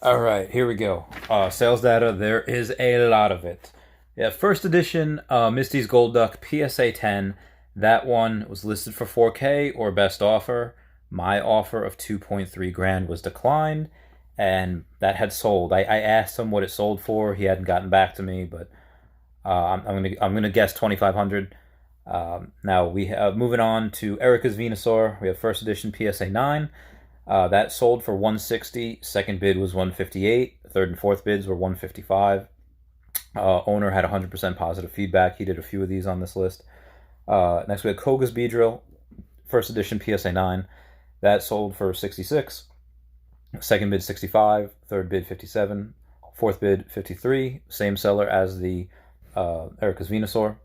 All right, here we go. Sales data. There is a lot of it. Yeah, first edition Misty's Gold Duck PSA 10. That one was listed for 4K or best offer. My offer of 2.3 grand was declined, and that had sold. I asked him what it sold for. He hadn't gotten back to me, but I'm gonna guess 2,500. Now we have moving on to Erica's Venusaur. We have first edition PSA 9. That sold for 160. Second bid was 158. Third and fourth bids were 155. Owner had 100% positive feedback. He did a few of these on this list. Next we had Koga's Beedrill, first edition PSA 9. That sold for 66. Second bid 65. Third bid 57. Fourth bid 53. Same seller as the Erica's Venusaur.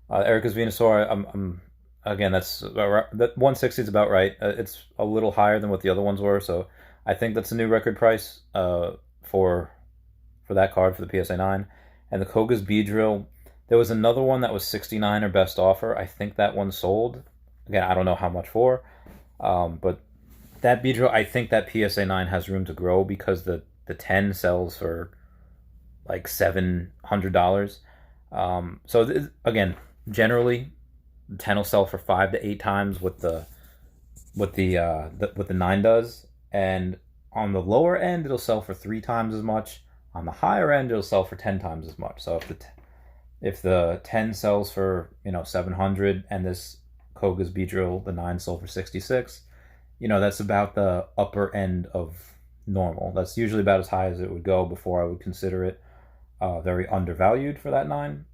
Erica's Venusaur, I'm again, that's about right. That 160 is about right. It's a little higher than what the other ones were, so I think that's a new record price for that card for the PSA 9. And the Koga's Beedrill, there was another one that was 69 or best offer. I think that one sold. Again, I don't know how much for, but that Beedrill, I think that PSA 9 has room to grow because the 10 sells for like $700. Again, generally 10 will sell for 5 to 8 times what the 9 does, and on the lower end it'll sell for 3 times as much. On the higher end it'll sell for 10 times as much. So if the 10 sells for 700 and this Koga's Beedrill the 9 sold for 66, that's about the upper end of normal. That's usually about as high as it would go before I would consider it very undervalued for that 9.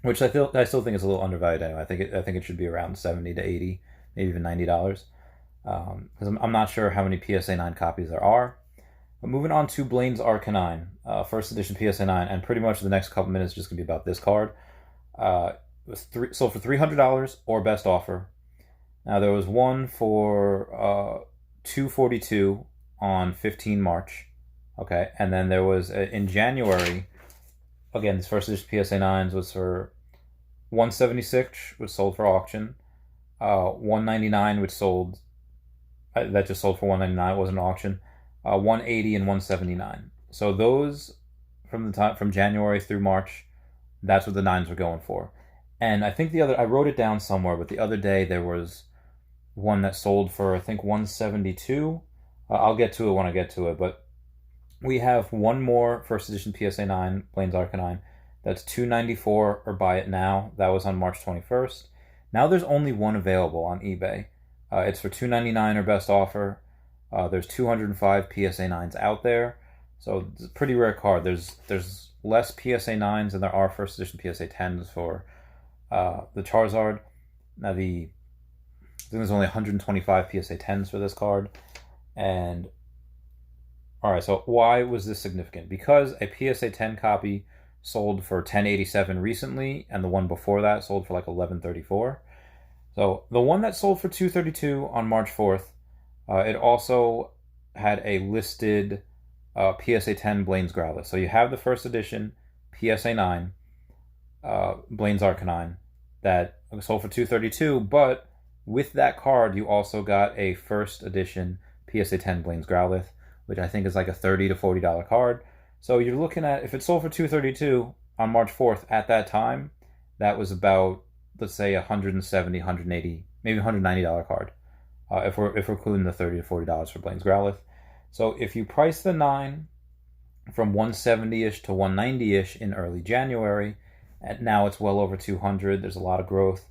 Which I still think is a little undervalued anyway. I think it should be around 70 to 80, maybe even $90. Because I'm not sure how many PSA 9 copies there are. But moving on to Blaine's Arcanine, first edition PSA 9, and pretty much the next couple minutes is just gonna be about this card. It was sold for $300 or best offer. Now there was one for $242 on 15 March. Okay, and then there was in January. Again, this first edition PSA 9s was for 176, which sold for auction. 199, which sold. That just sold for 199. It wasn't an auction. 180 and 179. So those from January through March, that's what the 9s were going for. And I think I wrote it down somewhere, but the other day there was one that sold for I think 172. I'll get to it when I get to it, but we have one more first edition PSA 9 Blaine's Arcanine. That's $294 or buy it now. That was on March 21st. Now there's only one available on eBay. It's for $299 or best offer. There's 205 PSA 9s out there, so it's a pretty rare card. There's less PSA 9s than there are first edition PSA 10s for the Charizard. Now I think there's only 125 PSA 10s for this card, and all right, so why was this significant? Because a PSA 10 copy sold for 1087 recently, and the one before that sold for like 1134. So the one that sold for 232 on March 4th, it also had a listed PSA 10 Blaine's Growlithe. So you have the first edition PSA 9 Blaine's Arcanine that sold for 232, but with that card you also got a first edition PSA 10 Blaine's Growlithe, which I think is like a $30 to $40 card. So you're looking at, if it sold for 232 on March 4th at that time, that was about, let's say, 170, 180, maybe $190 card. If we're including the $30 to $40 for Blaine's Growlithe. So if you price the 9 from 170-ish to 190-ish in early January, and now it's well over 200, there's a lot of growth.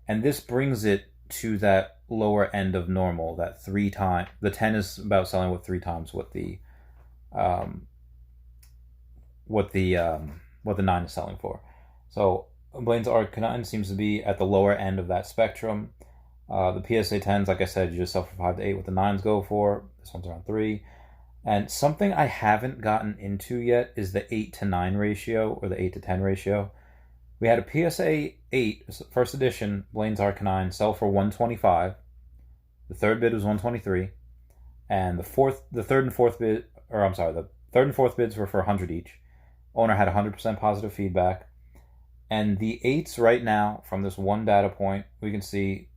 And this brings it to that lower end of normal, that 3 times. The 10 is about selling with 3 times what the 9 is selling for. So Blaine's Arcanine seems to be at the lower end of that spectrum. The PSA 10s, like I said, you just sell for 5 to 8 what the 9s go for. This one's around 3. And something I haven't gotten into yet is the 8 to 9 ratio, or the 8 to 10 ratio. We had a PSA 8, first edition, Blaine's Arcanine, sell for 125. The third bid was 123. And the third and fourth bid, the third and fourth bids were for 100 each. Owner had 100% positive feedback. And the 8s right now, from this one data point, we can see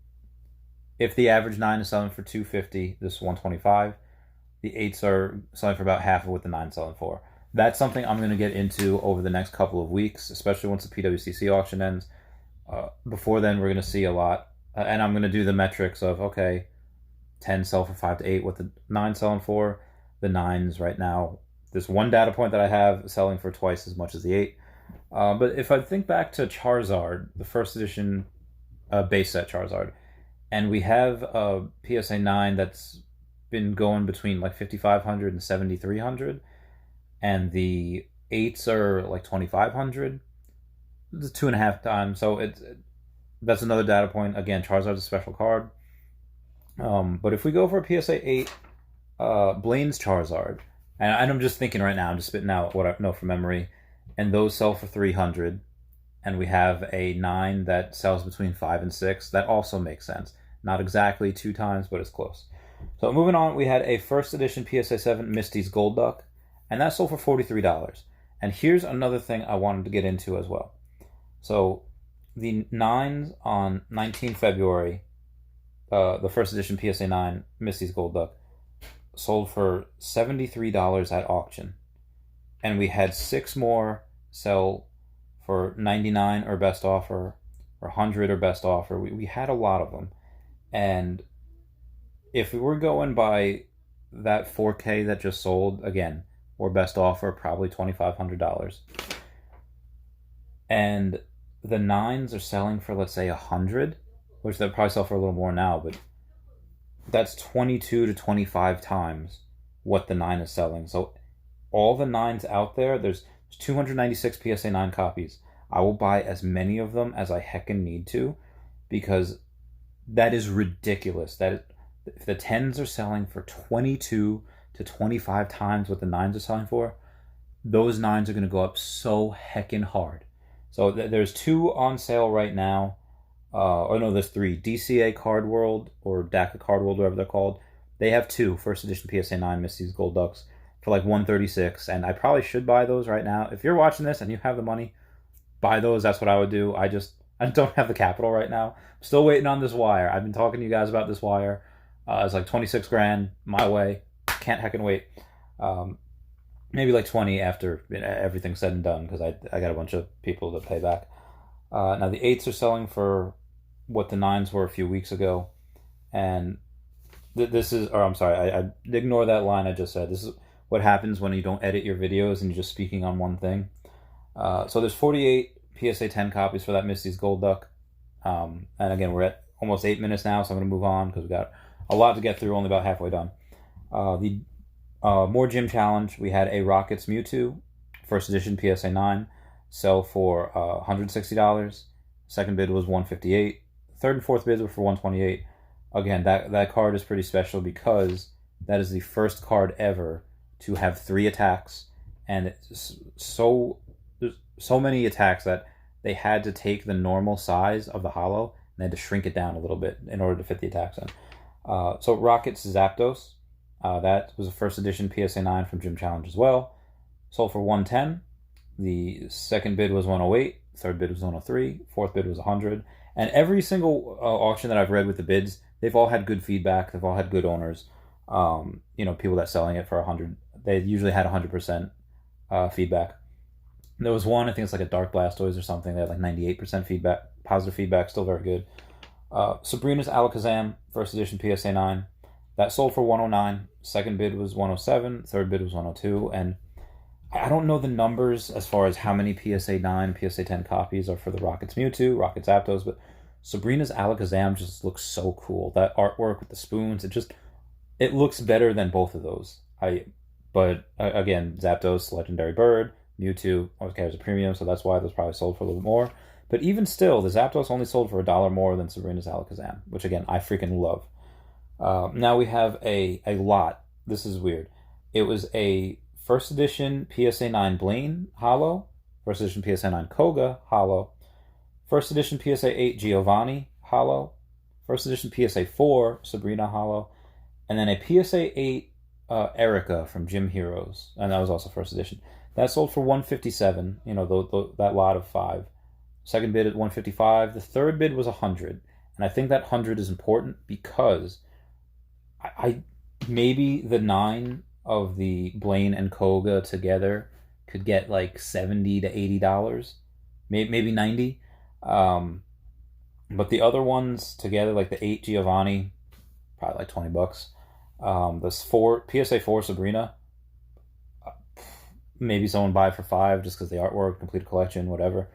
if the average 9 is selling for 250, this is 125. The 8s are selling for about half of what the 9's selling for. That's something I'm going to get into over the next couple of weeks, especially once the PWCC auction ends. Before then, we're going to see a lot. And I'm going to do the metrics of, okay, 10 sell for 5 to 8, what the 9's selling for. The 9's right now, there's one data point that I have selling for twice as much as the 8. But if I think back to Charizard, the first edition base set Charizard, and we have a PSA 9 that's been going between like 5,500 and 7,300, and the 8s are like 2,500. It's 2.5 times. So that's another data point. Again, Charizard's a special card. But if we go for a PSA 8, Blaine's Charizard, and I'm just thinking right now, I'm just spitting out what I know from memory, and those sell for 300, and we have a 9 that sells between 5 and 6. That also makes sense. Not exactly 2 times, but it's close. So moving on, we had a first edition PSA 7 Misty's Golduck, and that sold for $43. And here's another thing I wanted to get into as well. So the 9s on 19 February, the first edition PSA 9 Misty's Golduck, sold for $73 at auction. And we had 6 more sell for $99 or best offer, or $100 or best offer. We had a lot of them. And if we were going by that 4K that just sold, again, or best offer, probably $2,500. And the 9s are selling for, let's say, $100, which they'll probably sell for a little more now, but that's 22 to 25 times what the 9 is selling. So all the 9s out there, there's 296 PSA 9 copies. I will buy as many of them as I heckin' need to, because that is ridiculous. That if the 10s are selling for 22 to 25 times what the 9s are selling for, those 9s are going to go up so heckin' hard. So there's 2 on sale right now. There's 3. DCA Card World, or DACA Card World, whatever they're called. They have 2 first edition PSA 9 Misty's Golducks for like $136, and I probably should buy those right now. If you're watching this and you have the money, buy those. That's what I would do. I don't have the capital right now. I'm still waiting on this wire. I've been talking to you guys about this wire. It's like 26 grand my way. Can't heckin' wait. Maybe like 20 after everything's said and done, because I got a bunch of people to pay back. Now the 8s are selling for what the 9s were a few weeks ago, and I ignore that line I just said. This is what happens when you don't edit your videos and you're just speaking on one thing. So there's 48 PSA 10 copies for that Misty's Golduck. And again, we're at almost 8 minutes now, so I'm going to move on because we've got a lot to get through, only about halfway done. The more Gym Challenge, we had a Rockets Mewtwo, first edition PSA 9, sell for $160. Second bid was $158. Third and fourth bids were for $128. Again, that card is pretty special because that is the first card ever to have 3 attacks, and it's there's so many attacks that they had to take the normal size of the holo and they had to shrink it down a little bit in order to fit the attacks in. So Rockets Zapdos, that was a first edition PSA 9 from Gym Challenge as well. Sold for $110. The second bid was $108. Third bid was $103. Fourth bid was $100. And every single auction that I've read with the bids, they've all had good feedback. They've all had good owners. People that selling it for $100, they usually had 100% feedback. There was one, I think it's like a Dark Blastoise or something, they had like 98% feedback, positive feedback, still very good. Sabrina's Alakazam, first edition PSA 9, that sold for $109. Second bid was $107. Third bid was $102. And I don't know the numbers as far as how many PSA 9, PSA 10 copies are for the Rockets Mewtwo, Rockets Zapdos, but Sabrina's Alakazam just looks so cool. That artwork with the spoons, it looks better than both of those. But again, Zapdos, Legendary Bird, Mewtwo always carries a premium, so that's why those probably sold for a little bit more. But even still, the Zapdos only sold for $1 more than Sabrina's Alakazam, which again, I freaking love. Now we have a lot. This is weird. It was a first edition PSA 9 Blaine holo, first edition PSA 9 Koga holo, first edition PSA 8 Giovanni holo, first edition PSA 4 Sabrina holo, and then a PSA 8 Erica from Gym Heroes, and that was also first edition. That sold for $157. That lot of 5. Second bid at $155. The third bid was $100, and I think that $100 is important because I maybe the 9 of the Blaine and Koga together could get like $70 to $80, maybe 90. Um, but the other ones together, like the 8 Giovanni, probably like $20. This 4 PSA 4 Sabrina, maybe someone buy it for 5 just because the artwork, complete collection, whatever.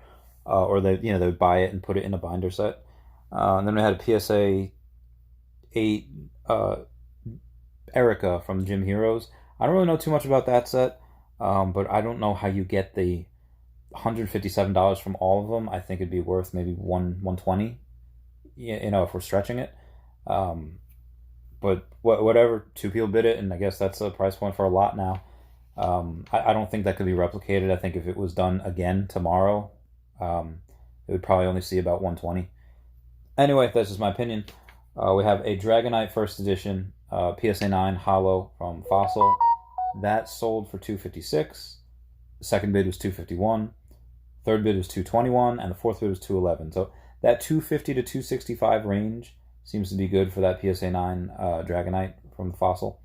Or they would buy it and put it in a binder set. And then we had a PSA 8 Erica from Gym Heroes. I don't really know too much about that set, but I don't know how you get the $157 from all of them. I think it'd be worth maybe 120. If we're stretching it. But whatever, 2 people bid it, and I guess that's a price point for a lot now. I don't think that could be replicated. I think if it was done again tomorrow, it would probably only see about 120. Anyway, that's just my opinion. We have a Dragonite First Edition PSA 9 Holo from Fossil. That sold for $256. The second bid was $251. Third bid was $221, and the fourth bid was $211. So that $250 to $265 range seems to be good for that PSA 9 Dragonite from the Fossil.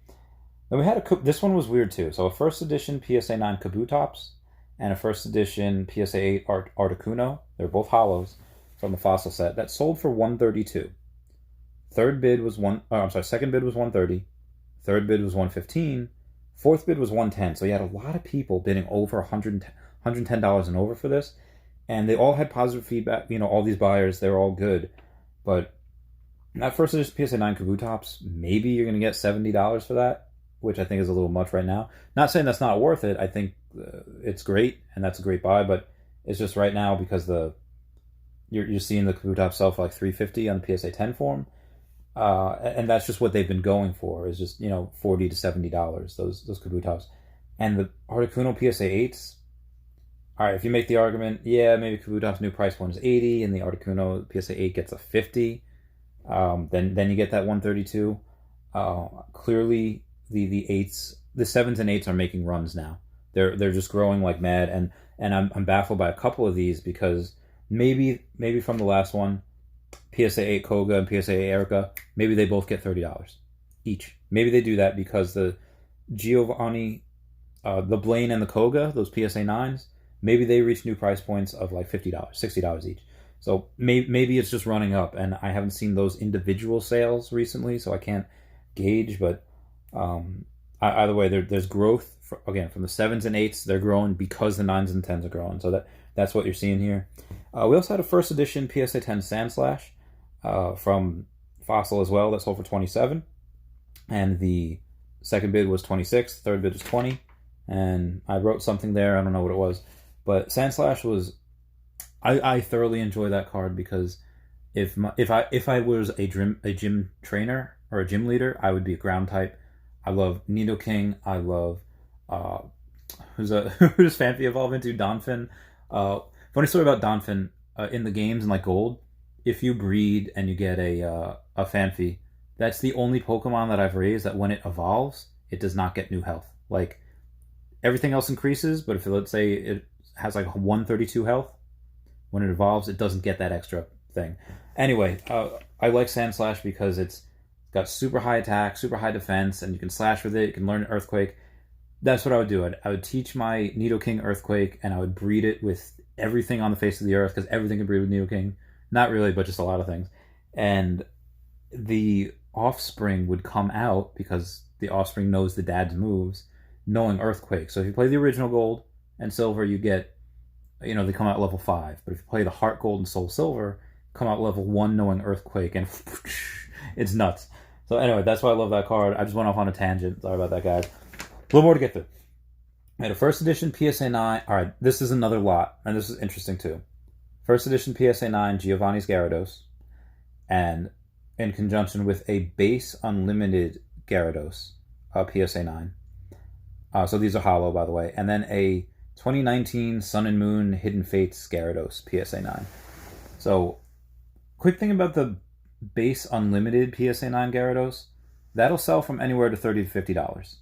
Then we had this one was weird too. So a first edition PSA 9 Kabutops and a first edition PSA 8 Articuno. They're both holos from the Fossil set. That sold for $132. Second bid was $130. Third bid was $115. Fourth bid was $110. So you had a lot of people bidding over $110 and over for this, and they all had positive feedback. All these buyers, they're all good, but that first edition PSA 9 Kabutops, maybe you're going to get $70 for that, which I think is a little much right now. Not saying that's not worth it. I think it's great, and that's a great buy, but it's just right now because you're seeing the Kabutops sell for like $350 on the PSA 10 form, and that's just what they've been going for. Is just $40 to $70 those Kabutops, and the Articuno PSA 8s. All right, if you make the argument, yeah, maybe Kabutop's new price point is $80, and the Articuno PSA 8 gets a $50. Then you get that $132. Clearly, the 8s, the 7s and 8s are making runs now. They're just growing like mad, and I'm baffled by a couple of these because maybe from the last one, PSA 8 Koga and PSA 8 Erica, maybe they both get $30 each. Maybe they do that because the Giovanni, the Blaine and the Koga, those PSA 9s, maybe they reach new price points of like $50, $60 each. So maybe it's just running up, and I haven't seen those individual sales recently, so I can't gauge. But either way, there's growth. From the 7s and 8s, they're growing because the 9s and 10s are growing. So that's what you're seeing here. We also had a first edition PSA 10 Sandslash from Fossil as well. That sold for $27, and the second bid was $26. Third bid was $20, and I wrote something there. I don't know what it was, but Sandslash was. I thoroughly enjoy that card because if I was a gym trainer or a gym leader, I would be a ground type. I love Nidoking. I love who's Fanfi evolve into? Donphin. Funny story about Donphin in the games in like Gold. If you breed and you get a Fanfi, that's the only Pokemon that I've raised that when it evolves, it does not get new health. Like everything else increases, but if let's say it has like 132 health. When it evolves, it doesn't get that extra thing. Anyway, I like Sandslash because it's got super high attack, super high defense, and you can slash with it. You can learn Earthquake. That's what I would do. I would teach my Nidoking Earthquake, and I would breed it with everything on the face of the earth, because everything can breed with Nidoking. Not really, but just a lot of things. And the offspring would come out, because the offspring knows the dad's moves, knowing Earthquake. So if you play the original Gold and Silver, you get... they come out level 5. But if you play the Heart Gold and Soul Silver, come out level 1 knowing Earthquake, and it's nuts. So anyway, that's why I love that card. I just went off on a tangent. Sorry about that, guys. A little more to get through. I had a first edition PSA 9. All right, this is another lot, and this is interesting too. First edition PSA 9 Giovanni's Gyarados, and in conjunction with a base unlimited Gyarados, PSA 9. So these are holo, by the way. And then a 2019 Sun and Moon Hidden Fates Gyarados PSA 9. So, quick thing about the base unlimited PSA 9 Gyarados, that'll sell from anywhere to $30 to $50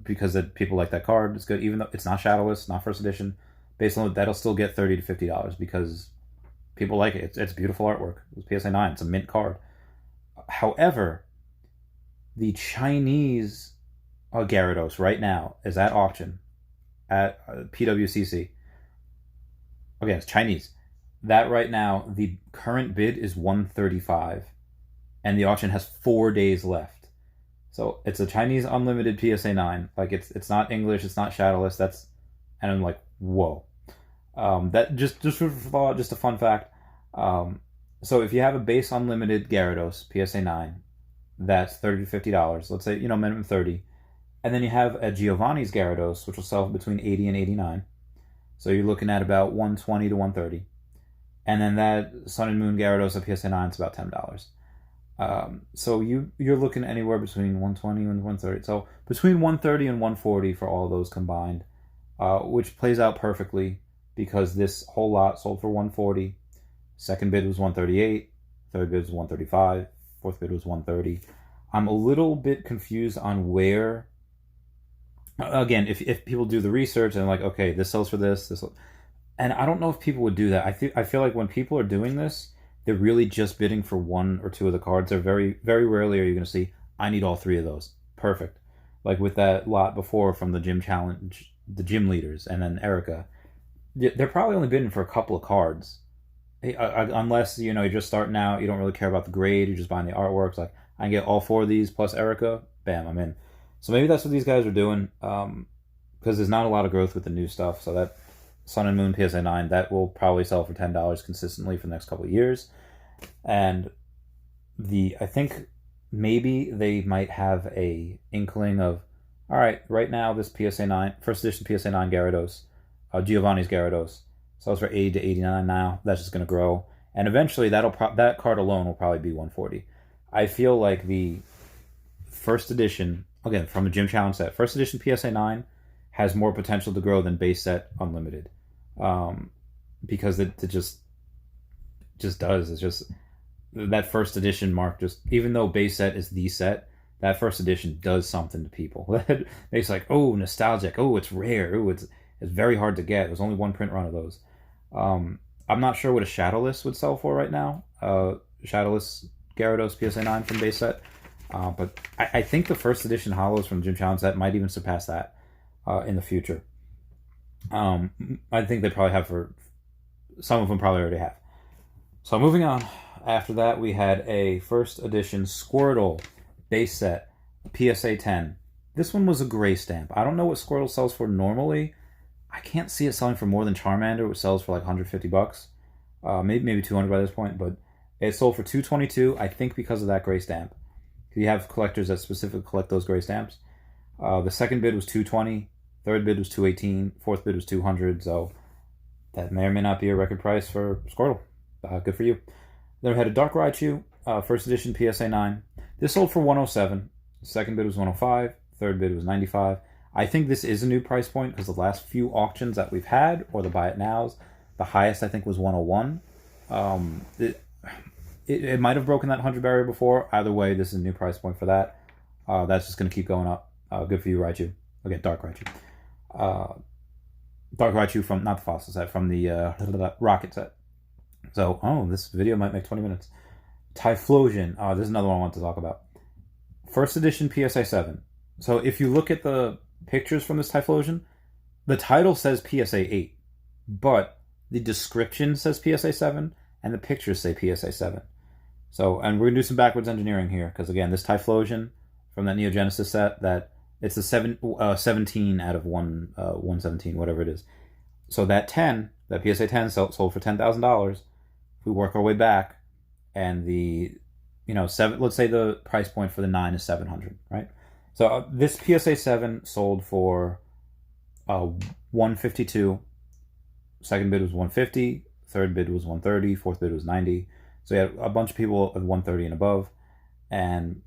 because people like that card. It's good, even though it's not Shadowless, not first edition. Base unlimited, that'll still get $30 to $50 because people like it. It's beautiful artwork. It's PSA 9. It's a mint card. However, The Chinese Gyarados right now is at auction at PWCC. Okay, it's Chinese. That right now, the current bid is 135, and the auction has 4 days left. So it's a Chinese unlimited PSA 9. Like it's not English, it's not Shadowless. And I'm like, whoa. That just for thought, just a fun fact. So if you have a base unlimited Gyarados PSA 9, that's $30 to $50. Let's say minimum 30, and then you have a Giovanni's Gyarados, which will sell between 80 and 89. So you're looking at about 120 to 130, and then that Sun and Moon Gyarados at PSA 9 is about $10. So you're looking anywhere between 120 and 130. So between 130 and 140 for all of those combined, which plays out perfectly because this whole lot sold for 140. Second bid was 138. Third bid was 135. Fourth bid was 130. I'm a little bit confused on where. Again, if people do the research and like, okay, this sells for this, and I don't know if people would do that. I feel like when people are doing this, they're really just bidding for one or two of the cards. They're very, very rarely are you going to see, I need all three of those. Perfect. Like with that lot before from the gym challenge, the gym leaders, and then Erica, they're probably only bidding for a couple of cards. Unless, you're just starting out, you don't really care about the grade, you're just buying the artworks. Like, I can get all four of these plus Erica, bam, I'm in. So maybe that's what these guys are doing, because there's not a lot of growth with the new stuff. So that Sun and Moon PSA 9, that will probably sell for $10 consistently for the next couple of years. And I think maybe they might have a inkling of, all right, right now this PSA 9, first edition PSA 9 Gyarados, Giovanni's Gyarados, sells for 80 to 89 now. That's just going to grow. And eventually that card alone will probably be 140. I feel like the first edition, again, from a gym challenge set, first edition PSA 9 has more potential to grow than base set unlimited. Because it just does. It's just that first edition mark, just even though base set is the set, that first edition does something to people. That makes like, oh, nostalgic. Oh, it's rare. Oh, it's very hard to get. There's only one print run of those. I'm not sure what a Shadowless would sell for right now. Shadowless Gyarados PSA 9 from base set. But I think the first edition holos from Gym Challenge set might even surpass that in the future. I think they probably have for some of them probably already have. So moving on. After that, we had a first edition Squirtle base set PSA 10. This one was a gray stamp. I don't know what Squirtle sells for normally. I can't see it selling for more than Charmander, which sells for like $150. Maybe 200 by this point, but it sold for $222. I think because of that gray stamp. You have collectors that specifically collect those gray stamps. The second bid was $220. Third bid was $218. Fourth bid was $200. So that may or may not be a record price for Squirtle. Good for you. Then we had a Dark Raichu, first edition PSA 9. This sold for $107. Second bid was $105. Third bid was $95. I think this is a new price point because the last few auctions that we've had, or the buy it nows, the highest I think was $101. It might have broken that 100 barrier before. Either way, this is a new price point for that. That's just going to keep going up. Good for you, Raichu. Okay, Dark Raichu. Dark Raichu from, not the fossil set, from the Rocket set. So, this video might make 20 minutes. Typhlosion. This is another one I want to talk about. First edition PSA 7. So if you look at the pictures from this Typhlosion, the title says PSA 8, but the description says PSA 7, and the pictures say PSA 7. So, and we're going to do some backwards engineering here, because again, this Typhlosion from that Neo Genesis set, that it's a 17 out of 117, whatever it is. So that PSA 10 sold for $10,000. If we work our way back, and let's say the price point for the 9 is $700, right? So this PSA 7 sold for $152. Second bid was $150. Third bid was $130. Fourth bid was $90. So you had a bunch of people at $130 and above. And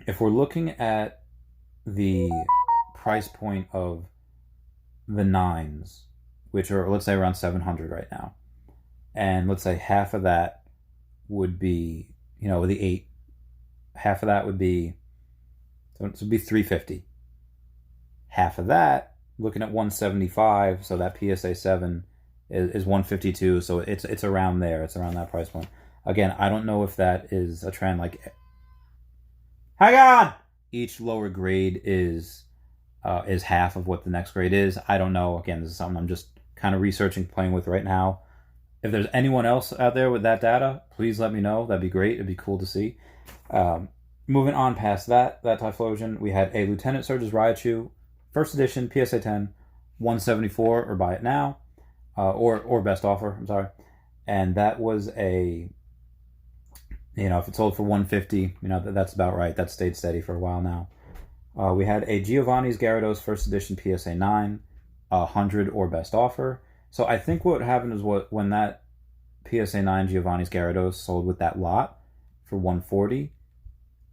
if we're looking at the price point of the 9s, which are, let's say, around $700 right now, and let's say half of that would be, the 8, half of that would be, so it would be $350. Half of that, looking at $175, so that PSA 7 is $152, so it's around there. It's around that price point. Again, I don't know if that is a trend. Like, Hang on! Each lower grade is half of what the next grade is. I don't know. Again, this is something I'm just kind of researching, playing with right now. If there's anyone else out there with that data, please let me know. That'd be great. It'd be cool to see. Moving on past that Typhlosion, we had a Lieutenant Surge's Raichu, first edition, PSA 10, 174, or buy it now, or best offer, I'm sorry. And that was a, if it sold for 150, that's about right. That stayed steady for a while now. We had a Giovanni's Gyarados first edition PSA 9, 100 or best offer. So I think what happened is when that PSA 9 Giovanni's Gyarados sold with that lot for 140,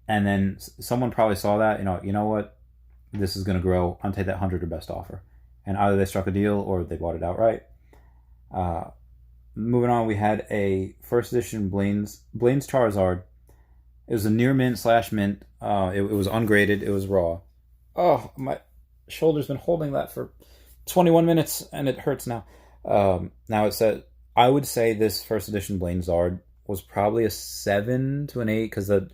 and then someone probably saw that, you know what, this is going to grow, I'll take that 100 or best offer. And either they struck a deal or they bought it outright. Moving on, we had a first edition Blaine's Charizard. It was a near mint / mint. It was ungraded. It was raw. Oh, my shoulder's been holding that for 21 minutes and it hurts now. Now it said, I would say this first edition Blaine's Zard was probably a 7 to an 8 because the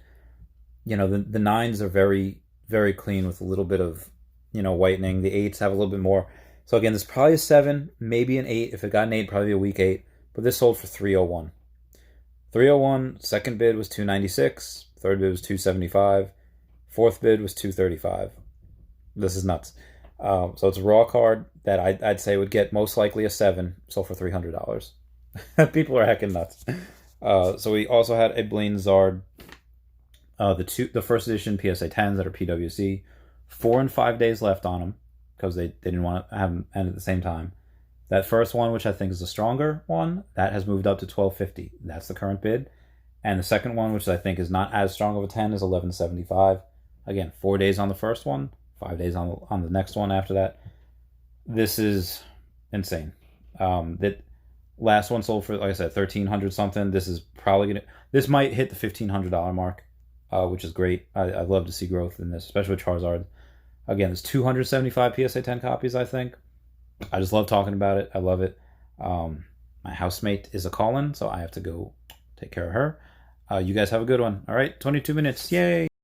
9s are very, very clean with a little bit of, whitening. The 8s have a little bit more. So again, this is probably a 7, maybe an 8. If it got an 8, probably a weak 8. But this sold for 301. 301, second bid was 296, third bid was 275, fourth bid was 235. This is nuts. So it's a raw card that I'd say would get most likely a 7, sold for $300. People are heckin' nuts. So we also had a Blaine's Zard, the first edition PSA 10s that are PWC, 4 and 5 days left on them because they didn't want to have them end at the same time. That first one, which I think is the stronger one, that has moved up to $12.50. That's the current bid. And the second one, which I think is not as strong of a 10, is $11.75. Again, 4 days on the first one, 5 days on the next one after that. This is insane. That last one sold for, like I said, $1,300 something. This is probably this might hit the $1,500 mark, which is great. I love to see growth in this, especially with Charizard. Again, there's 275 PSA 10 copies, I think. I just love talking about it. I love it. My housemate is a call-in, so I have to go take care of her. You guys have a good one. All right, 22 minutes. Yay!